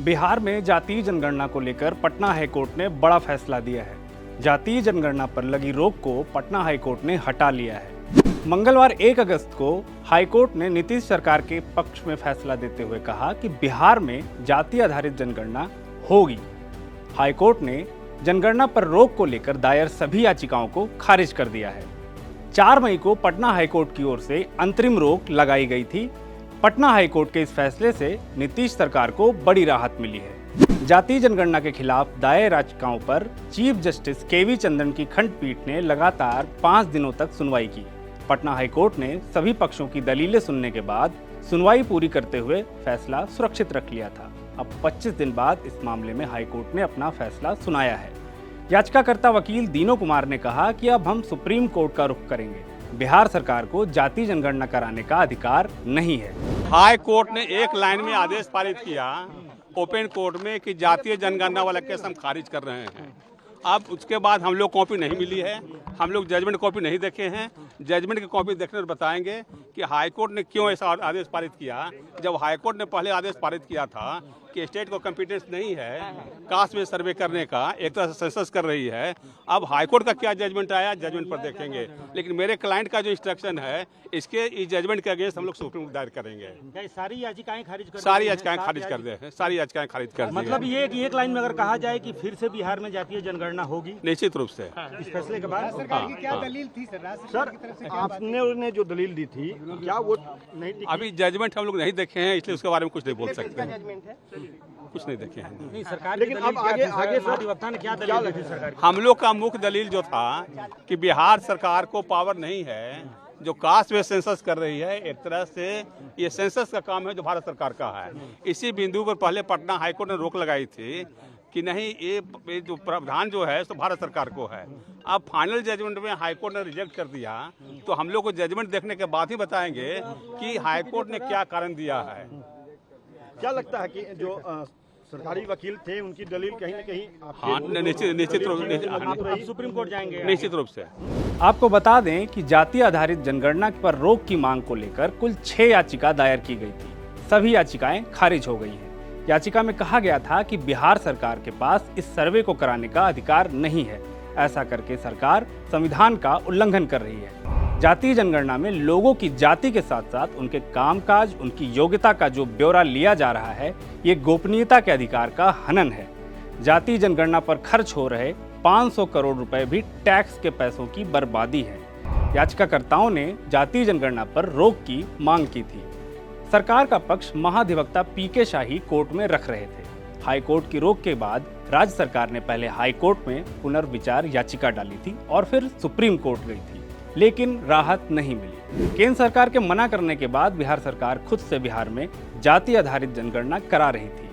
बिहार में जातीय जनगणना को लेकर पटना हाईकोर्ट ने बड़ा फैसला दिया है। जातीय जनगणना पर लगी रोक को पटना हाईकोर्ट ने हटा लिया है। मंगलवार 1 अगस्त को हाईकोर्ट ने नीतीश सरकार के पक्ष में फैसला देते हुए कहा कि बिहार में जाति आधारित जनगणना होगी। हाईकोर्ट ने जनगणना पर रोक को लेकर दायर सभी याचिकाओं को खारिज कर दिया है। 4 मई को पटना हाईकोर्ट की ओर से अंतरिम रोक लगाई गई थी। पटना हाईकोर्ट के इस फैसले से नीतीश सरकार को बड़ी राहत मिली है। जातीय जनगणना के खिलाफ दायर याचिकाओं पर चीफ जस्टिस केवी चंद्रन की खंडपीठ ने लगातार 5 दिनों तक सुनवाई की। पटना हाईकोर्ट ने सभी पक्षों की दलीलें सुनने के बाद सुनवाई पूरी करते हुए फैसला सुरक्षित रख लिया था। अब 25 दिन बाद इस मामले में हाईकोर्ट ने अपना फैसला सुनाया है। याचिकाकर्ता वकील दीनो कुमार ने कहा कि अब हम सुप्रीम कोर्ट का रुख करेंगे। बिहार सरकार को जातीय जनगणना कराने का अधिकार नहीं है। हाई कोर्ट ने एक लाइन में आदेश पारित किया ओपन कोर्ट में कि जातीय जनगणना वाला केस हम खारिज कर रहे हैं। अब उसके बाद हम लोग कॉपी नहीं मिली है, हम लोग जजमेंट कॉपी नहीं देखे हैं। जजमेंट की कॉपी देखने और बताएंगे कि हाईकोर्ट ने क्यों ऐसा आदेश पारित किया। जब हाईकोर्ट ने पहले आदेश पारित किया था कि स्टेट को कॉम्पिटेंस नहीं है कास्ट में सर्वे करने का, एक तरह से सेंसस कर रही है। अब हाईकोर्ट का क्या जजमेंट आया, जजमेंट पर देखेंगे। लेकिन मेरे क्लाइंट का जो इंस्ट्रक्शन है, इसके इस जजमेंट के अगेंस्ट हम लोग सुप्रीम कोर्ट दायर करेंगे। सारी याचिकाएं खारिज कर सारी याचिकाएं खारिज कर दे, सारी याचिकाएं खारिज कर दी। मतलब ये कि एक लाइन में अगर कहा जाए कि फिर से बिहार में जातीय जनगणना होगी निश्चित रूप से इस फैसले के बाद। सरकार की क्या दलील थी सर? आपने जो दलील दी थी क्या वो नहीं टिकी? अभी जजमेंट हम लोग नहीं देखे हैं, इसलिए उसके बारे में कुछ नहीं बोल सकते। जजमेंट है कुछ नहीं देखे हैं। नहीं सरकार, लेकिन अब आगे अधिवक्ता ने क्या दलील दी थी सरकार की? हम लोग का मुख्य दलील जो था कि बिहार सरकार को पावर नहीं है, जो कास्ट में सेंसस कर रही है। एक तरह से ये सेंसस का काम है जो भारत सरकार का है। इसी बिंदु पर पहले पटना हाईकोर्ट ने रोक लगाई थी कि नहीं, ये जो प्रावधान जो है तो भारत सरकार को है। अब फाइनल जजमेंट में हाईकोर्ट ने रिजेक्ट कर दिया, तो हम लोग को जजमेंट देखने के बाद ही बताएंगे कि हाईकोर्ट ने क्या कारण दिया है। क्या लगता है कि जो सरकारी वकील थे उनकी दलील कहीं न कहीं हाँ, निश्चित रूप से सुप्रीम कोर्ट जाएंगे? निश्चित रूप से। आपको बता दें कि जाति आधारित जनगणना पर रोक की मांग को लेकर कुल 6 याचिका दायर की गई थी। सभी याचिकाएं खारिज हो गई हैं। याचिका में कहा गया था कि बिहार सरकार के पास इस सर्वे को कराने का अधिकार नहीं है। ऐसा करके सरकार संविधान का उल्लंघन कर रही है। जातीय जनगणना में लोगों की जाति के साथ साथ उनके कामकाज, उनकी योग्यता का जो ब्यौरा लिया जा रहा है, ये गोपनीयता के अधिकार का हनन है। जातीय जनगणना पर खर्च हो रहे 500 करोड़ रुपए भी टैक्स के पैसों की बर्बादी है। याचिकाकर्ताओं ने जातीय जनगणना पर रोक की मांग की थी। सरकार का पक्ष महाधिवक्ता पीके शाही कोर्ट में रख रहे थे। हाईकोर्ट की रोक के बाद राज्य सरकार ने पहले हाईकोर्ट में पुनर्विचार याचिका डाली थी और फिर सुप्रीम कोर्ट गई थी, लेकिन राहत नहीं मिली। केंद्र सरकार के मना करने के बाद बिहार सरकार खुद से बिहार में जाति आधारित जनगणना करा रही थी।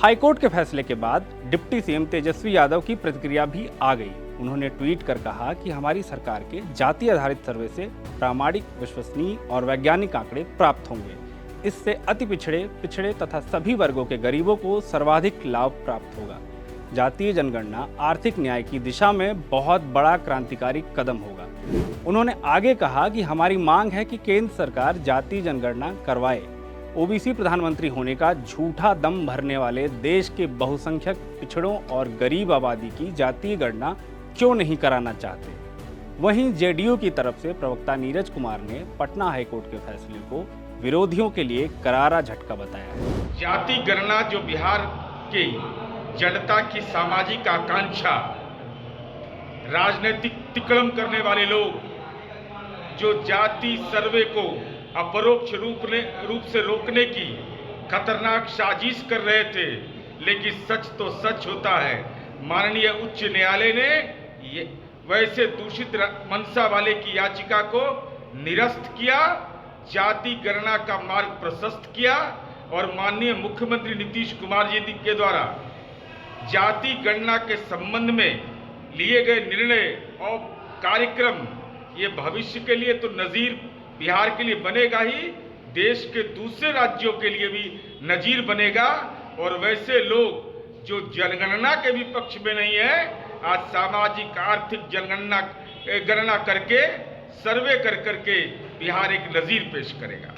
हाईकोर्ट के फैसले के बाद डिप्टी सीएम तेजस्वी यादव की प्रतिक्रिया भी आ गई। उन्होंने ट्वीट कर कहा कि हमारी सरकार के जाति आधारित सर्वे से प्रामाणिक, विश्वसनीय और वैज्ञानिक आंकड़े प्राप्त होंगे। इससे अति पिछड़े तथा सभी वर्गों के गरीबों को सर्वाधिक लाभ प्राप्त होगा। जातीय जनगणना आर्थिक न्याय की दिशा में बहुत बड़ा क्रांतिकारी कदम होगा। उन्होंने आगे कहा कि हमारी मांग है कि केंद्र सरकार जातीय जनगणना करवाए। ओबीसी प्रधानमंत्री होने का झूठा दम भरने वाले देश के बहुसंख्यक पिछड़ों और गरीब आबादी की जातीय गणना क्यों नहीं कराना चाहते। वहीं जेडीयू की तरफ से प्रवक्ता नीरज कुमार ने पटना हाईकोर्ट के फैसले को विरोधियों के लिए करारा झटका बताया है। जाति गणना जो बिहार की जनता की सामाजिक आकांक्षा, राजनीतिक तिकड़म करने वाले लोग जो जाति सर्वे को अपरोक्ष रूप से रोकने की खतरनाक साजिश कर रहे थे, लेकिन सच तो सच होता है। माननीय उच्च न्यायालय ने ये वैसे दूषित मंशा वाले की याचिका को निरस्त किया, जाति गणना का मार्ग प्रशस्त किया और माननीय मुख्यमंत्री नीतीश कुमार जी के द्वारा जाति गणना के संबंध में लिए गए निर्णय और कार्यक्रम ये भविष्य के लिए तो नजीर बिहार के लिए बनेगा ही, देश के दूसरे राज्यों के लिए भी नजीर बनेगा। और वैसे लोग जो जनगणना के भी पक्ष में नहीं है, आज सामाजिक आर्थिक गणना करके सर्वे करके बिहार एक नजीर पेश करेगा।